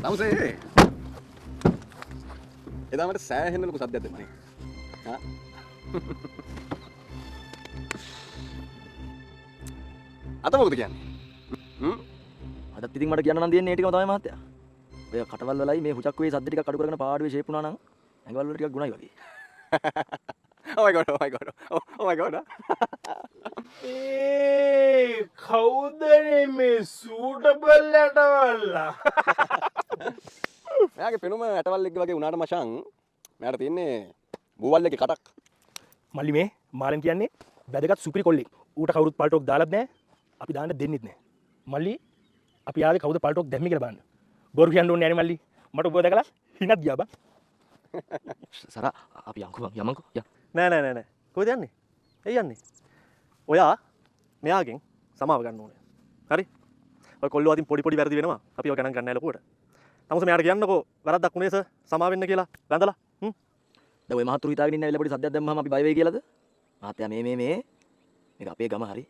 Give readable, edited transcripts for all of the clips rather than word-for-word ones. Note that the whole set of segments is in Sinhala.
නමුසේ එදා මට සෑහෙන්න ලොකු සද්දයක් දෙන්නේ. හා අත මොකද කියන්නේ? අදත් ඉතින් මට කියන්න නම් දෙන්නේ ඒ ටිකම තමයි මහත්තයා. ඔය කටවල් වලයි මේ හුචක් වේ සද්ද ටිකක් අඩු කරගෙන පාඩුවේ ෂේප් වුණා නම් ඇඟවල වල ටිකක් ගුණයි වගේ. Oh my god, oh my god. Oh my god. ඒ කවුදනේ මේ සූටබල් ඇටවල්ලා? මෙයාගේ පෙනුම ඇටවල්ලෙක් වගේ වුණාට මචං මෙයාට තියෙන්නේ බූවල්ලගේ කටක්. මල්ලි මේ මාරන් කියන්නේ වැදගත් සුපිරි කොල්ලෙක්. ඌට කවුරුත් පල්ටෝක් දාලත් නැහැ. අපි දාන්න දෙන්නෙත් නැහැ. මල්ලි අපි ආවේ කවුද පල්ටෝක් දැම්මේ කියලා බලන්න. බොරු කියන්න ඕනේ නෑනේ මල්ලි. මට ඔබ දැකලා හිනක් ගියා බං. සරා අපි යමුකෝ යා. නෑ කොහෙද යන්නේ? එයි යන්නේ. ඔයා මෙයාගෙන් සමාව ගන්න ඕනේ. හරි? ඔය කොල්ලෝ අතින් පොඩි වැරදි වෙනවා. අපි ඔය ගණන් ගන්න නෑ ලොකුවට. නමුත් මෙයාට කියන්නකෝ වැරද්දක් උනේ සර් සමාව වෙන්න කියලා වැඳලා. දැන් ඔය මහතුරු හිතාගෙන ඉන්න ඇවිල්ලා පොඩි සද්දයක් දැම්මම අපි බය වෙයි කියලාද? මහත්තයා මේ මේක අපේ ගම හරි.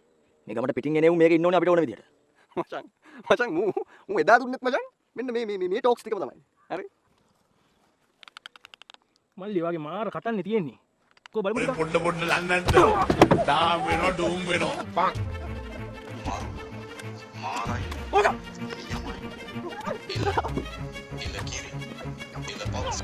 මේ ගමට පිටින් එනේ උන් මේක ඉන්න ඕනේ අපිට ඕන විදියට. මචං මූ එදා දුන්නෙත් මචං මෙන්න මේ ටොක්ස් ටිකම තමයි. හරි? මල්ලි වගේ මාර කටන්නේ තියෙන්නේ. කො බලමු ටිකක්. පොඩ ලන්නන්න. ඩාම් වෙනවා ඩූම් වෙනවා. පං. මාරයි. ඕක. ඉල කිරි. ඉල පොක්ස්.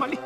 Mali.